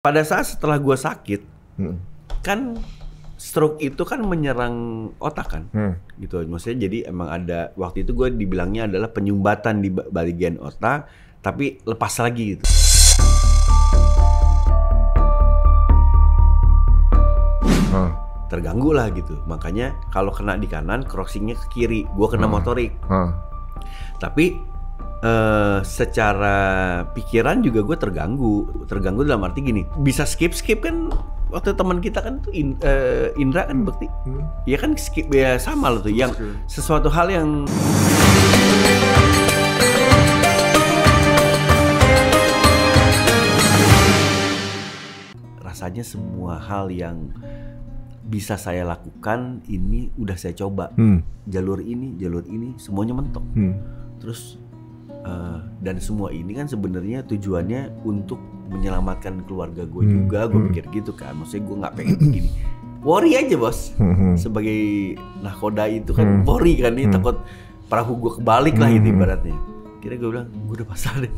Pada saat setelah gue sakit, kan stroke itu kan menyerang otak kan, gitu. Maksudnya jadi emang ada waktu itu gue dibilangnya adalah penyumbatan di bagian otak, tapi lepas lagi gitu. Terganggu lah gitu. Makanya kalau kena di kanan, crossingnya ke kiri. Gue kena motorik. Tapi secara pikiran juga gue terganggu dalam arti gini, bisa skip kan waktu teman kita kan tuh Indra kan Bekti, ya kan skip ya sama loh tuh, yang sesuatu hal yang rasanya semua hal yang bisa saya lakukan ini udah saya coba, jalur ini semuanya mentok, terus dan semua ini kan sebenarnya tujuannya untuk menyelamatkan keluarga gue juga, gue pikir gitu kan. Maksudnya gue nggak pengen begini, worry aja bos. Sebagai nahkoda itu kan worry kan, nih takut perahu gue kebalik lah itu ibaratnya. Akhirnya gue bilang, gue udah pasrah deh.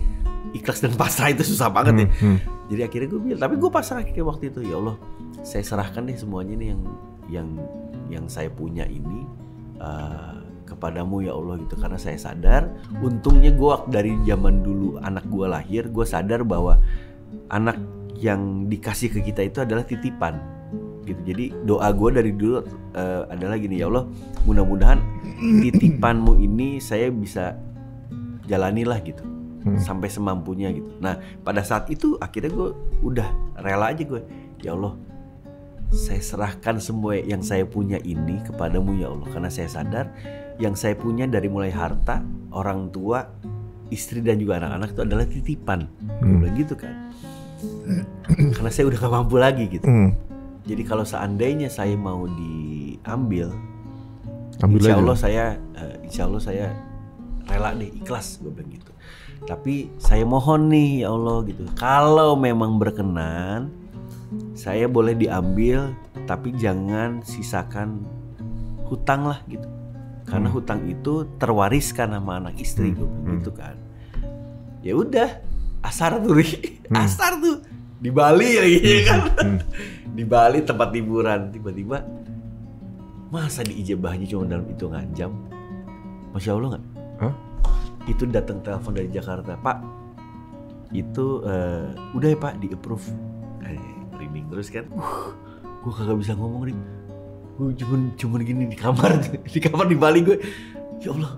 Ikhlas dan pasrah itu susah banget ya. Jadi akhirnya gue bilang, tapi gue pasrah kayak waktu itu, ya Allah, saya serahkan deh semuanya nih yang saya punya ini kepadamu ya Allah gitu, karena saya sadar, untungnya gue dari zaman dulu anak gue lahir, gue sadar bahwa anak yang dikasih ke kita itu adalah titipan gitu. Jadi doa gue dari dulu adalah gini, ya Allah, mudah-mudahan titipanmu ini saya bisa jalanilah gitu sampai semampunya gitu. Nah pada saat itu akhirnya gue udah rela aja gue, ya Allah, saya serahkan semua yang saya punya ini kepadamu ya Allah, karena saya sadar yang saya punya dari mulai harta, orang tua, istri dan juga anak-anak itu adalah titipan. Gue bilang gitu kan, karena saya udah gak mampu lagi gitu. Jadi kalau seandainya saya mau diambil, insya Allah saya rela deh, ikhlas, gue bilang gitu. Tapi saya mohon nih ya Allah gitu, kalau memang berkenan saya boleh diambil, tapi jangan sisakan hutang lah gitu. Karena hutang itu terwariskan sama anak istri gitu kan. Ya udah, asar tuh di Bali lagi kan. Di Bali tempat liburan, tiba-tiba masa diijabahnya cuma dalam hitungan jam. Masya Allah nggak? Itu datang telepon dari Jakarta, Pak. Itu udah ya Pak, di approve. Rinding terus kan. Gue kagak bisa ngomong nih. Gue cuman gini di kamar di Bali gue, ya Allah.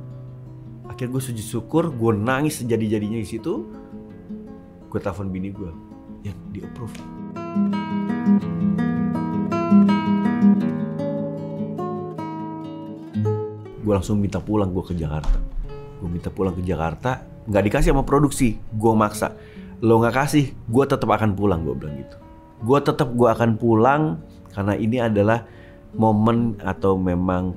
Akhirnya gue sujud syukur, gue nangis sejadi-jadinya di situ. Gue telepon bini gue, ya di approve. Gue langsung minta pulang gue ke Jakarta. Nggak dikasih sama produksi, gue maksa. Lo nggak kasih, gue tetap akan pulang, gue bilang gitu. Gue akan pulang karena ini adalah momen atau memang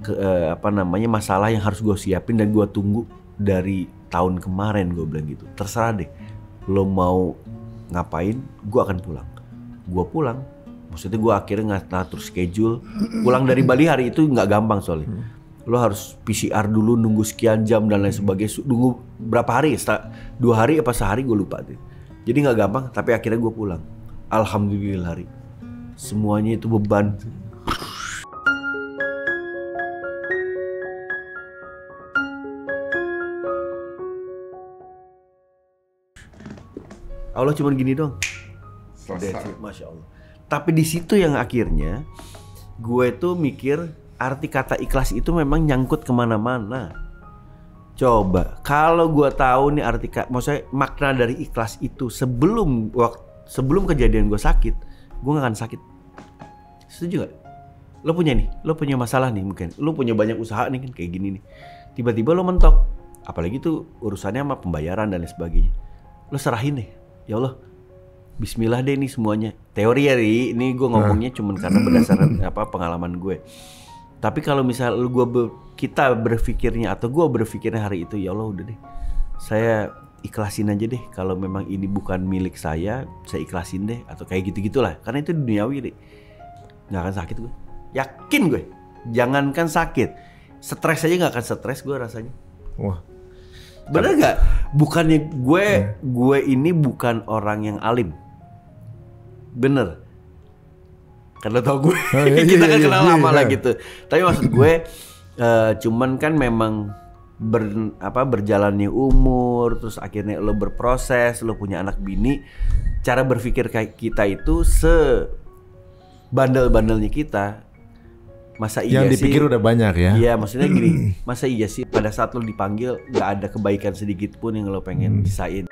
masalah yang harus gue siapin dan gue tunggu dari tahun kemarin, gue bilang gitu. Terserah deh, lo mau ngapain, gue akan pulang. Gue pulang, maksudnya gue akhirnya ngatur schedule. Pulang dari Bali hari itu nggak gampang soalnya. Lo harus PCR dulu, nunggu sekian jam dan lain sebagainya. Nunggu berapa hari? 2 hari apa sehari gue lupa deh. Jadi nggak gampang, tapi akhirnya gue pulang. Alhamdulillah hari. Semuanya itu beban. Allah cuma gini dong. Masya Allah. Tapi di situ yang akhirnya gue tuh mikir arti kata ikhlas itu memang nyangkut kemana-mana. Coba kalau gue tahu nih maksudnya makna dari ikhlas itu sebelum kejadian gue sakit, gue gak akan sakit. Setuju gak? Lo punya masalah nih mungkin. Lo punya banyak usaha nih kan kayak gini nih. Tiba-tiba lo mentok. Apalagi tuh urusannya sama pembayaran dan lain sebagainya. Lo serahin deh. Ya Allah, bismillah deh ini semuanya. Teori ya, ini gue ngomongnya cuman karena berdasarkan pengalaman gue. Tapi kalau misal kita berpikirnya atau gue berpikirnya hari itu, ya Allah udah deh, saya ikhlasin aja deh. Kalau memang ini bukan milik saya ikhlasin deh. Atau kayak gitu-gitulah. Karena itu duniawi deh. Gak akan sakit gue. Yakin gue. Jangankan sakit, stres aja gak akan stres gue rasanya. Wah. Bener gak? Bukannya gue ini bukan orang yang alim. Bener. Karena tau gue, kita kan kenal lama lah gitu. Tapi maksud gue, cuman kan memang berjalannya umur, terus akhirnya lo berproses, lo punya anak bini, cara berpikir kayak kita itu sebandel-bandelnya kita. Masa iya yang dipikir sih, udah banyak ya? Iya, maksudnya gini, masa iya sih pada saat lo dipanggil nggak ada kebaikan sedikit pun yang lo pengen bisain.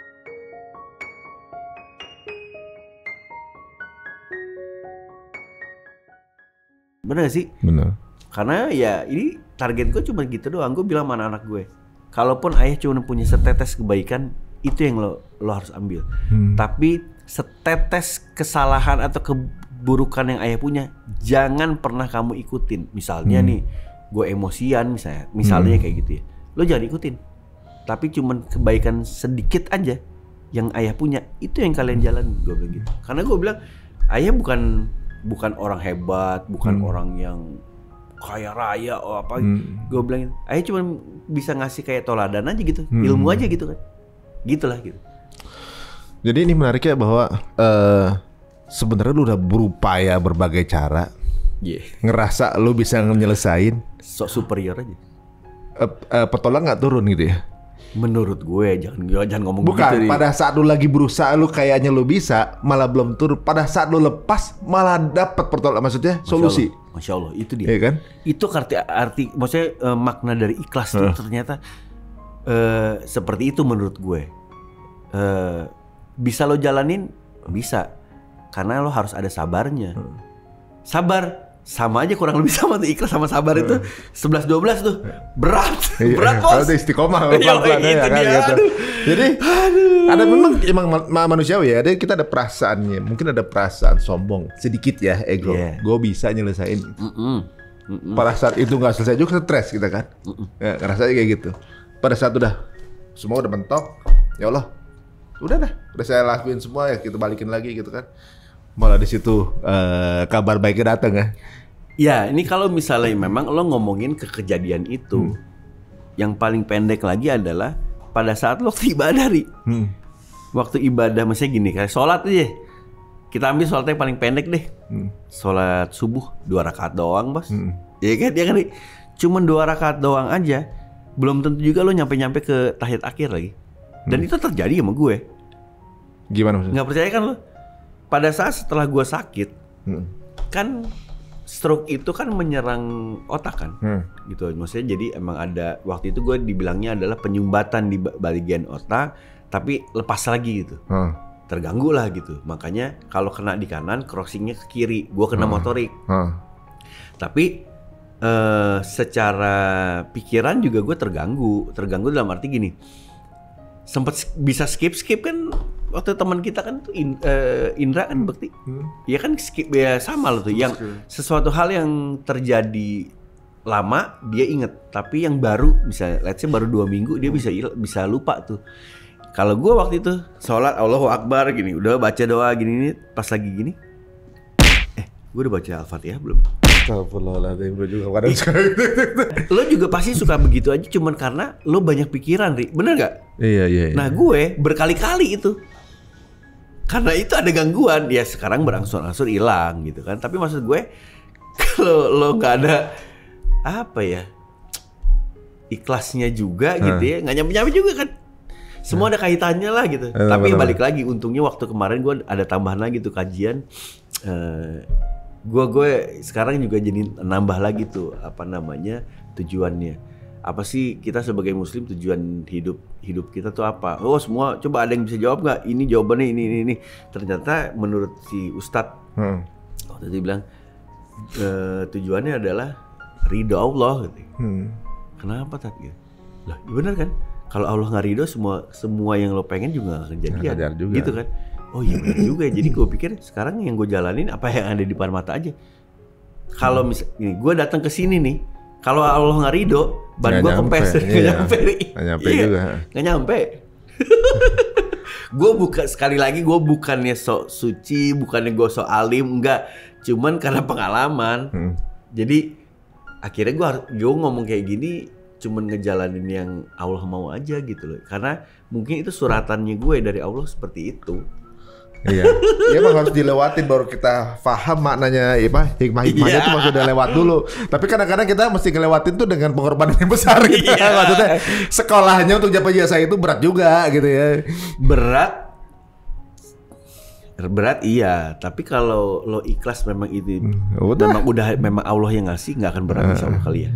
Bener gak sih? Bener. Karena ya ini target gue cuma gitu doang. Gue bilang sama anak gue, kalaupun ayah cuma punya setetes kebaikan, itu yang lo harus ambil. Tapi setetes kesalahan atau keburukan yang ayah punya, jangan pernah kamu ikutin. Misalnya nih, gue emosian misalnya kayak gitu ya, lo jangan ikutin. Tapi cuma kebaikan sedikit aja yang ayah punya, itu yang kalian jalan. Gue bilang gitu. Karena gue bilang, ayah bukan orang hebat, bukan orang yang kaya raya atau apa. Gue bilang, ayah cuma bisa ngasih kayak toladan aja gitu, ilmu aja gitu kan. Gitulah gitu. Jadi ini menariknya bahwa sebenarnya lu udah berupaya berbagai cara. Ngerasa lu bisa nyelesain. Sok superior aja. Petola nggak turun gitu ya? Menurut gue jangan ngomong bukan, gitu. Pada saat lu lagi berusaha lu kayaknya lu bisa, malah belum turun. Pada saat lu lepas malah dapat pertolongan, maksudnya solusi. Masya Allah, itu dia. Iya kan? Itu arti maksudnya makna dari ikhlas tuh ternyata seperti itu menurut gue. Bisa lo jalanin, bisa. Karena lo harus ada sabarnya. Sabar sama aja kurang lebih sama tuh, ikhlas sama sabar itu 11-12 tuh berat. Berat bos. Kalau istiqomah pelan-pelan ya kan gitu. Jadi ada memang manusiawi ya, kita ada perasaannya. Mungkin ada perasaan sombong sedikit ya, ego. Gue bisa nyelesain. Pada saat itu nggak selesai juga stres kita kan. Ya, rasanya kayak gitu. Pada saat udah semua udah mentok, ya Allah, udah saya lakuin semua ya, kita balikin lagi gitu kan. Malah di situ kabar baiknya datang ya. Ya, ini kalau misalnya memang lo ngomongin ke kejadian itu, yang paling pendek lagi adalah pada saat lo waktu ibadah, waktu ibadah, maksudnya gini, kayak sholat aja. Kita ambil sholatnya paling pendek deh. Sholat subuh 2 rakaat doang, bos. Iya kan, cuman 2 rakaat doang aja. Belum tentu juga lo nyampe ke tahiyat akhir lagi. Dan itu terjadi sama gue. Gimana maksudnya? Nggak percaya kan lo? Pada saat setelah gue sakit, kan stroke itu kan menyerang otak kan, gitu. Maksudnya jadi emang ada, waktu itu gue dibilangnya adalah penyumbatan di bagian otak, tapi lepas lagi gitu, terganggu lah gitu. Makanya kalau kena di kanan, crossingnya ke kiri, gue kena motorik. Tapi secara pikiran juga gue terganggu dalam arti gini, sempat bisa skip kan. Waktu teman kita kan tuh Indra kan Bekti, ya kan skip ya sama loh tuh, yang sesuatu hal yang terjadi lama dia inget, tapi yang baru misalnya let's say baru 2 minggu dia bisa lupa tuh. Kalau gue waktu itu sholat Allahu Akbar gini, udah baca doa gini pas lagi gini, gue udah baca Al-Fatihah belum? Astagfirullahaladzim, gue juga kadang sekali. Lo juga pasti suka begitu aja, cuman karena lo banyak pikiran, Ri, bener gak? Iya. Nah gue berkali-kali itu. Karena itu ada gangguan, ya sekarang berangsur-angsur hilang gitu kan. Tapi maksud gue, kalau lo nggak ada apa ya, ikhlasnya juga gitu ya, nggak nyampe-nyampe juga kan. Semua ada kaitannya lah gitu. Tapi balik lagi, untungnya waktu kemarin gue ada tambahan lagi tuh kajian. Gue sekarang juga jadi nambah lagi tuh apa namanya tujuannya. Apa sih kita sebagai muslim, tujuan hidup kita tuh apa? Oh semua, coba ada yang bisa jawab nggak? Ini jawabannya ini. Ternyata menurut si Ustadz waktu itu bilang tujuannya adalah ridho Allah gitu. Kenapa tadi? Lah ya benar kan? Kalau Allah nggak ridho, semua yang lo pengen juga nggak kejadian gitu kan? Oh iya benar juga. Jadi gue pikir sekarang yang gue jalanin apa yang ada di depan mata aja. Kalau misalnya gue datang ke sini nih, kalau Allah nggak ridho, ban gue kempes, nggak nyampe. Gue sekali lagi gue bukannya sok suci, bukannya gue sok alim, enggak. Cuman karena pengalaman. Jadi akhirnya gue ngomong kayak gini, cuman ngejalanin yang Allah mau aja gitu loh. Karena mungkin itu suratannya gue dari Allah seperti itu. Iya, emang harus dilewatin baru kita paham maknanya, hikmah-hikmahnya itu masih udah lewat dulu. Tapi kadang-kadang kita mesti ngelewatin tuh dengan pengorbanan yang besar gitu. Maksudnya sekolahnya untuk dapat ijazah itu berat juga gitu ya. Berat iya, tapi kalau lo ikhlas memang itu memang Allah yang ngasih, nggak akan berat insya Allah kali ya.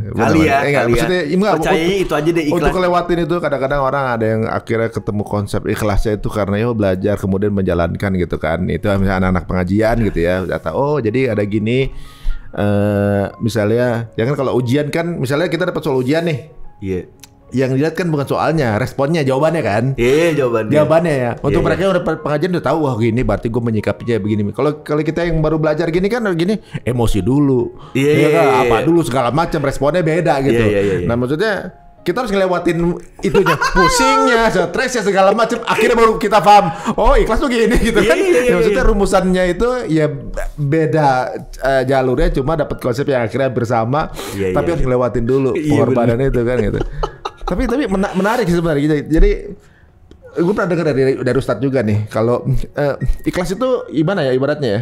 Percayanya itu aja deh, ikhlas. Untuk lewatin itu kadang-kadang orang ada yang akhirnya ketemu konsep ikhlasnya itu karena belajar kemudian menjalankan gitu kan. Itu misalnya anak-anak pengajian gitu ya, tahu jadi ada gini misalnya ya kan kalau ujian kan misalnya kita dapat soal ujian nih. Iya. Yang dilihat kan bukan soalnya, responnya, jawabannya kan? Iya, jawabannya ya. Untuk mereka yang udah pengajian udah tahu, wah gini berarti gue menyikapinya begini. Kalau kita yang baru belajar gini kan gini, emosi dulu. Apa dulu segala macam, responnya beda gitu. Nah, maksudnya kita harus ngelewatin itunya, pusingnya, stresnya segala macam. Akhirnya baru kita paham. Oh, ikhlas tuh gini gitu kan. Maksudnya rumusannya itu ya beda jalurnya, cuma dapat konsep yang akhirnya bersama. Tapi harus ngelewatin dulu pengorbanannya itu kan gitu. Tapi menarik sih sebenarnya. Jadi gue pernah dengar dari Ustadz juga nih, kalau ikhlas itu gimana ya ibaratnya ya,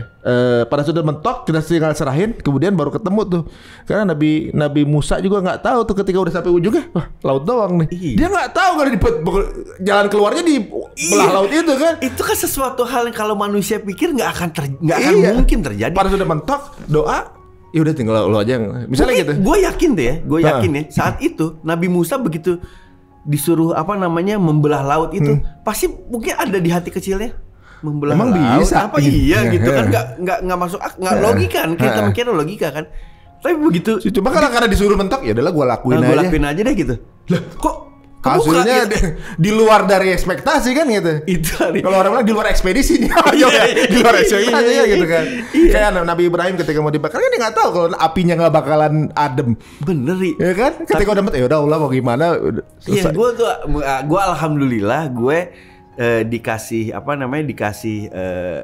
pada sudah mentok kita tinggal serahin, kemudian baru ketemu tuh. Karena Nabi Musa juga nggak tahu tuh ketika udah sampai ujungnya, wah laut doang nih. Dia nggak tahu kalau jalan keluarnya di belah laut itu kan. Itu kan sesuatu hal yang kalau manusia pikir nggak akan mungkin terjadi. Pada sudah mentok, doa. Ya udah tinggal lo aja yang misalnya gitu. Gue yakin deh ya, saat itu Nabi Musa begitu disuruh membelah laut itu pasti mungkin ada di hati kecilnya membelah emang laut. Bisa. Apa iya gitu kan nggak masuk nggak logika kan kita mikirnya logika kan. Tapi begitu cuma karena disuruh mentok ya udahlah gue lakuin aja deh gitu. Lah kok hasilnya di luar dari ekspektasi kan gitu. Itu kalau orang bilang di luar ekspedisi nih. Di luar ekspektasi ya gitu kan. Kayak Nabi Ibrahim ketika mau dibakar kan dia nggak tahu kalau apinya nggak bakalan adem. Bener ya kan? Ketika udah mati ya udah Allah mau gimana selesai. Iya, gue alhamdulillah gue dikasih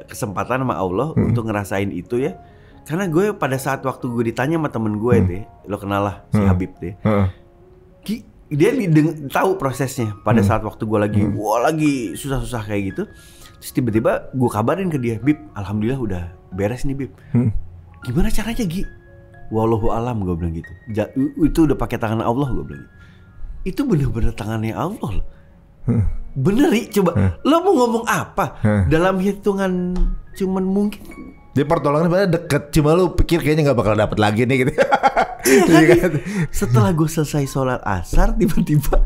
kesempatan sama Allah untuk ngerasain itu ya. Karena gue pada saat waktu gue ditanya sama temen gue deh, lo kenal lah si Habib deh. Dia tahu prosesnya pada saat waktu gue lagi susah-susah kayak gitu. Terus tiba-tiba gue kabarin ke dia, Bib, alhamdulillah udah beres nih Bib. Gimana caranya Gi? Wallahu alam, gue bilang gitu. Itu udah pakai tangan Allah, gue bilang gitu. Itu bener-bener tangannya Allah loh. Bener Ri, coba lo mau ngomong apa? Dalam hitungan cuman mungkin dia pertolongan pada deket, cuma lu pikir kayaknya nggak bakal dapet lagi nih gitu. Iya kan? Setelah gue selesai sholat asar, tiba-tiba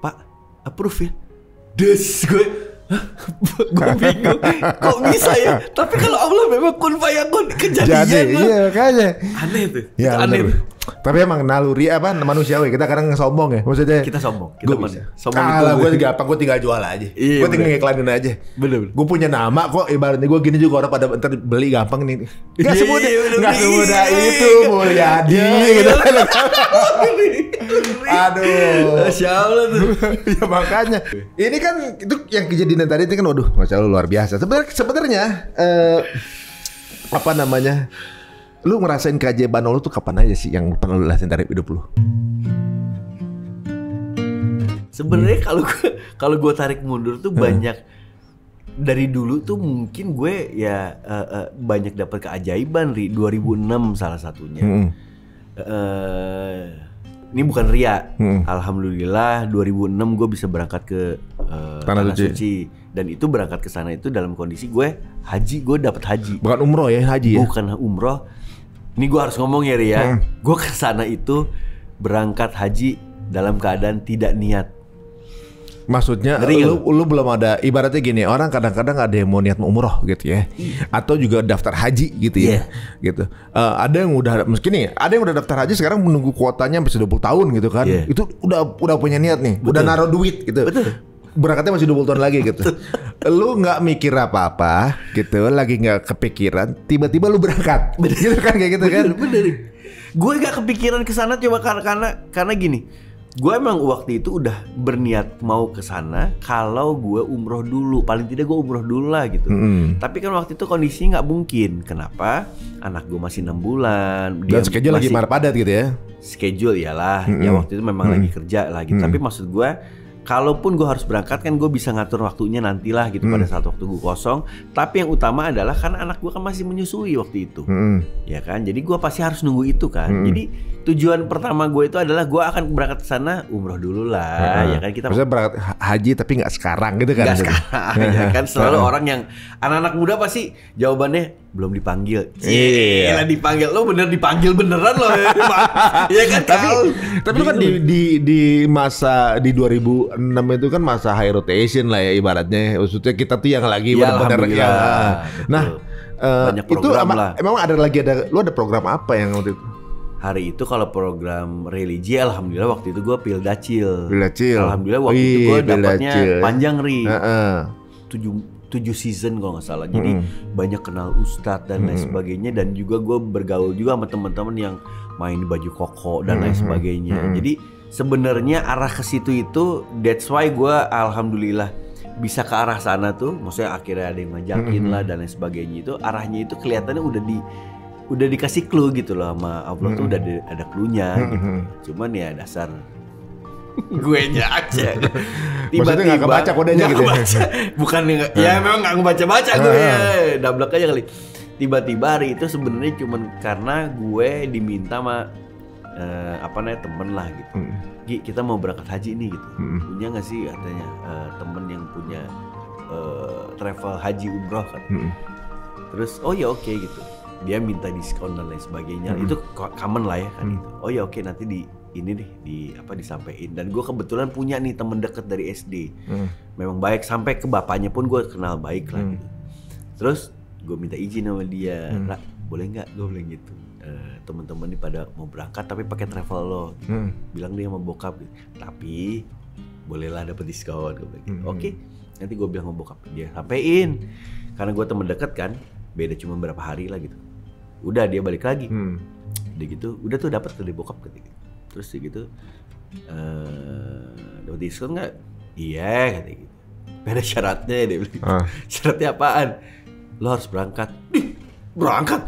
Pak approve ya. Gue bingung, kok bisa ya? Tapi kalau Allah memang kun fayakun, kejadian. Iya makanya. Aneh tuh. Ya, aneh. Tapi emang naluri manusiawi, kita kadang sombong ya, maksudnya. Kita sombong. Gue gampang, gue tinggal jual aja. Gue tinggal ngiklanin aja. Bener. Gue punya nama kok, ibaratnya gue gini juga orang pada ntar beli gampang nih. Gak semudah itu Mulyadi gitu. Aduh. Masya Allah tuh. Ya makanya. Ini kan itu yang kejadian tadi itu kan, waduh, Masya Allah luar biasa. Sebenarnya lu ngerasain keajaiban Allah tuh kapan aja sih yang pernah lu rasain dari hidup lu? Sebenarnya kalau gue tarik mundur tuh banyak dari dulu tuh mungkin gue ya banyak dapat keajaiban. 2006 salah satunya. Ini bukan ria. Alhamdulillah 2006 gue bisa berangkat ke Tanah Suci. Dan itu berangkat ke sana itu dalam kondisi gue dapat haji. Bukan umroh ya, haji ya? Bukan umroh. Ini gue harus ngomong ya Ria. Gue ke sana itu berangkat haji dalam keadaan tidak niat. Maksudnya lu belum ada, ibaratnya gini, orang kadang-kadang ada yang mau niat umroh gitu ya. Atau juga daftar haji gitu ya. Gitu. Ada yang udah daftar haji sekarang menunggu kuotanya sampai 20 tahun gitu kan. Itu udah punya niat nih. Betul. Udah naruh duit gitu. Betul. Berangkatnya masih 20 tahun lagi gitu. Lu gak mikir apa-apa gitu, lagi gak kepikiran, tiba-tiba lu berangkat. Gitu kan, kayak gitu kan. Bener. Gue gak kepikiran kesana cuma karena gini. Gue emang waktu itu udah berniat mau kesana kalau gue umroh dulu. Paling tidak gue umroh dulu lah gitu. Tapi kan waktu itu kondisinya gak mungkin. Kenapa? Anak gue masih 6 bulan. Dan schedule lagi padat gitu ya. Schedule iyalah. Ya waktu itu memang lagi kerja lah gitu. Tapi maksud gue kalaupun gue harus berangkat kan gue bisa ngatur waktunya nantilah gitu pada saat waktu gue kosong. Tapi yang utama adalah karena anak gue kan masih menyusui waktu itu, ya kan. Jadi gue pasti harus nunggu itu kan. Jadi tujuan pertama gue itu adalah gue akan berangkat ke sana umroh dulu lah, ya kan. Kita maksudnya berangkat haji tapi nggak sekarang gitu kan? Nggak sekarang, ya kan. Selalu orang yang anak-anak muda pasti jawabannya belum dipanggil. Iya, dipanggil. Lo bener dipanggil beneran lo, ya kan. Tapi kan di masa di 2006 itu kan masa high rotation lah ya ibaratnya. Maksudnya kita tuh yang lagi benar-benar ya. Nah, itu emang lu ada program apa yang waktu itu? Hari itu kalau program religi, alhamdulillah waktu itu gue Pildacil. Alhamdulillah waktu itu gue dapatnya panjang ri. 7 season kalau nggak salah. Jadi banyak kenal ustadz dan lain sebagainya, dan juga gue bergaul juga sama teman-teman yang main di baju koko dan lain sebagainya. Jadi sebenarnya arah ke situ itu, that's why gue alhamdulillah bisa ke arah sana tuh. Maksudnya akhirnya ada yang ngajakin lah dan lain sebagainya. Itu arahnya itu kelihatannya udah dikasih clue gitu loh sama Allah tuh, udah ada clue-nya gitu. Cuman ya dasar gue nya aja. Maksudnya nggak kebaca kodenya gitu. Bukan ya memang nggak ngebaca gue ya, dablek aja kali. Tiba-tiba hari itu sebenarnya cuman karena gue diminta sama temen lah gitu. Gi, kita mau berangkat haji nih gitu. Punya nggak sih katanya temen yang punya travel haji umroh kan. Terus oh ya oke gitu. Dia minta diskon dan lain sebagainya. Itu common lah ya kan gitu. Oh ya oke, nanti disampaikan. Dan gue kebetulan punya nih temen deket dari SD. Memang baik, sampai ke bapaknya pun gue kenal baik lah gitu. Terus gue minta izin sama dia, Ra, boleh nggak gue bilang gitu. Teman-teman nih pada mau berangkat tapi pakai travel lo gitu. Bilang dia sama bokap gitu. Tapi bolehlah dapat diskon, gue bilang gitu. Oke, nanti gue bilang sama bokap, dia sampein. Karena gue temen deket kan, beda cuma berapa hari lah gitu. Udah dia balik lagi. Dia gitu, udah tuh dapat dari bokap gitu. Terus dia gitu, dapat diskon nggak? Iya kata gitu. Ada syaratnya dia bilang. Syaratnya apaan? Lo harus berangkat. Berangkat?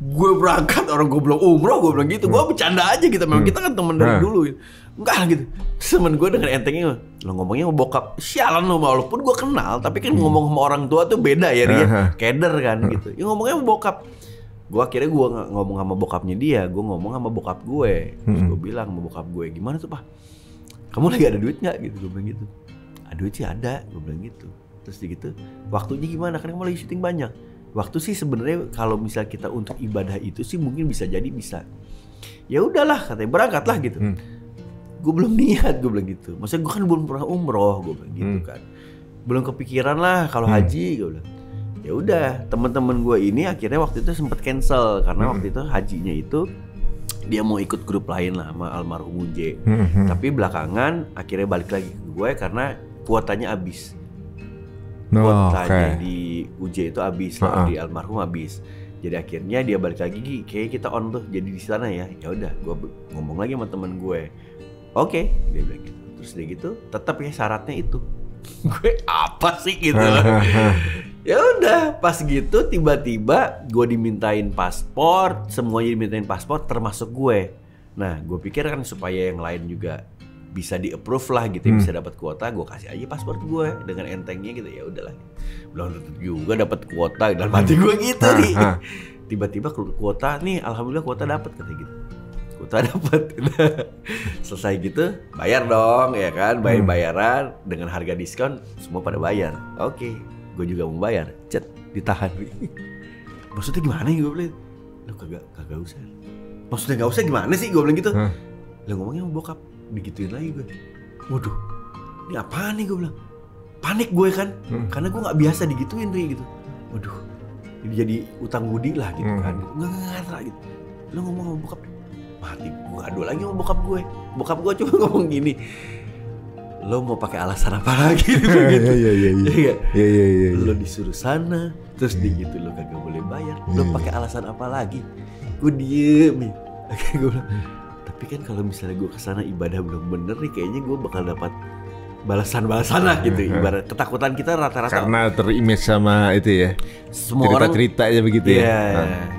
Gue berangkat, orang gue belum umroh, gue bilang gitu. Gue bercanda aja gitu. Memang kita kan temen dari dulu gitu. Enggak gitu. Temen gue dengan entengnya, lo ngomongnya sama bokap. Sialan lo, walaupun gue kenal, tapi kan ngomong sama orang tua tuh beda ya dia. Keder kan gitu. Ya ngomongnya sama bokap. Gue akhirnya gue nggak ngomong sama bokapnya dia, gue ngomong sama bokap gue. Terus gue bilang sama bokap gue, gimana tuh pak? Kamu lagi ada duit nggak? Gitu gue bilang gitu. Duit sih ada, gue bilang gitu. Terus gitu, waktunya gimana? Kan kamu lagi syuting banyak. Waktu sih sebenarnya kalau misal kita untuk ibadah itu sih mungkin bisa jadi bisa. Ya udahlah katanya, berangkatlah gitu. Gue belum niat, gue bilang gitu. Maksudnya gue kan belum pernah umroh, gue bilang gitu kan. Belum kepikiran lah kalau haji, gue bilang. Ya udah, teman-teman gue ini akhirnya waktu itu sempat cancel karena waktu itu hajinya itu dia mau ikut grup lain lah sama almarhum Unje. Tapi belakangan akhirnya balik lagi ke gue karena kuotanya habis. Kuotanya di UJ itu habis, di almarhum habis. Jadi akhirnya dia balik lagi, kayak kita on tuh jadi di sana ya. Ya udah, gue ngomong lagi sama teman gue. Oke, dia bilang gitu. Terus dia gitu, tetap ya syaratnya itu. Gue apa sih gitu. Ya udah, pas gitu tiba-tiba gue dimintain paspor, semuanya dimintain paspor termasuk gue. Nah, gue pikir kan supaya yang lain juga bisa di-approve lah gitu, bisa dapat kuota, gue kasih aja paspor gue dengan entengnya gitu. Ya udahlah. Belum tentu juga dapat kuota dan mati gue gitu nih. Tiba-tiba kuota nih, alhamdulillah kuota dapat kata gitu. Kuota dapat. Selesai gitu, bayar dong ya kan, bayaran dengan harga diskon, semua pada bayar. Oke. Gue juga mau bayar, cet ditahan. Maksudnya gimana ya gue bilang? Lo kagak usah. Maksudnya nggak usah gimana sih gue bilang gitu? Lo ngomongnya sama bokap, digituin lagi gue. Waduh, ini apaan nih gue bilang? Panik gue kan, karena gue nggak biasa digituin tuh gitu. Waduh, ini jadi utang budi lah gitu kan. Nggak gitu. Lo ngomong sama bokap, mati gue ngadu lagi sama bokap gue. Bokap gue cuma ngomong gini. Lo mau pakai alasan apa lagi gitu? Iya. Lo disuruh sana, terus gitu lo kagak boleh bayar. Lo pakai alasan apa lagi? Gue diem nih. Gue bilang, tapi kan kalau misalnya gue kesana ibadah belum bener nih, kayaknya gue bakal dapat balasan-balasan lah gitu. Ibarat ketakutan kita rata-rata karena terimage sama itu ya. Semua cerita aja begitu ya. Iya,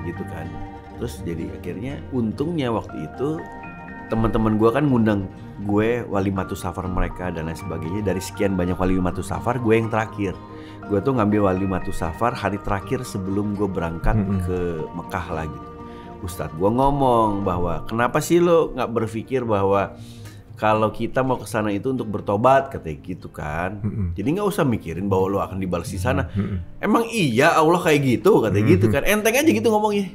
gitu kan. Terus jadi akhirnya untungnya waktu itu teman-teman gue kan ngundang gue walimatus safar mereka dan lain sebagainya. Dari sekian banyak walimatus safar, gue yang terakhir. Gue tuh ngambil walimatus safar hari terakhir sebelum gue berangkat ke Mekah lah gitu. Ustadz gue ngomong bahwa kenapa sih lo nggak berpikir bahwa kalau kita mau ke sana itu untuk bertobat, katanya gitu kan. Jadi nggak usah mikirin bahwa lo akan dibalas di sana. Emang iya Allah kayak gitu, katanya gitu kan. Enteng aja gitu ngomongnya.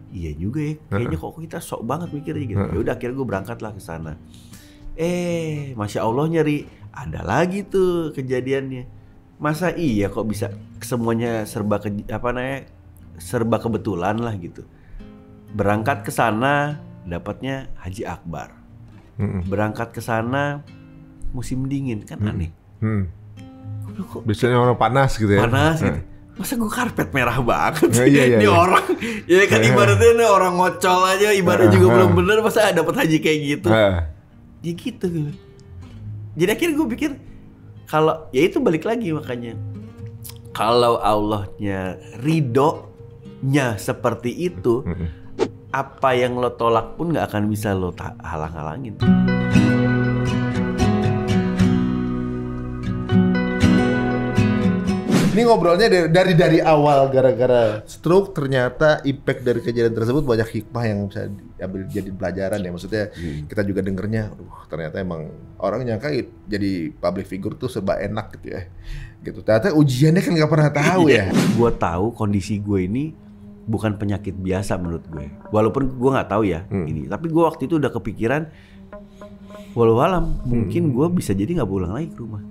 Iya juga ya. Kayaknya kok kita sok banget mikirnya gitu. Ya udah akhirnya gue berangkat lah ke sana. Masya Allah nyari ada lagi tuh kejadiannya. Masa iya kok bisa semuanya serba serba kebetulan lah gitu. Berangkat ke sana dapatnya Haji Akbar. Berangkat ke sana musim dingin kan aneh. Kok biasanya orang panas gitu ya. Panas gitu. Masa gue karpet merah banget sih? Ini orang ya kan ibaratnya orang ngocol aja, ibaratnya juga belum bener, masa dapat haji kayak gitu. Ya gitu. Jadi akhirnya gue pikir kalau ya itu balik lagi makanya kalau Allahnya ridhonya seperti itu, apa yang lo tolak pun nggak akan bisa lo halang-halangin. Ini ngobrolnya dari awal gara-gara stroke, ternyata impact dari kejadian tersebut banyak hikmah yang bisa diambil jadi pelajaran ya. Maksudnya kita juga dengernya, ternyata emang orang nyangka jadi public figure tuh serba enak gitu ya. Gitu. Ternyata ujiannya kan nggak pernah tahu ya. Gue tahu kondisi gue ini bukan penyakit biasa menurut gue. Walaupun gue nggak tahu ya ini, tapi gue waktu itu udah kepikiran, walau alam mungkin gue bisa jadi nggak pulang lagi ke rumah.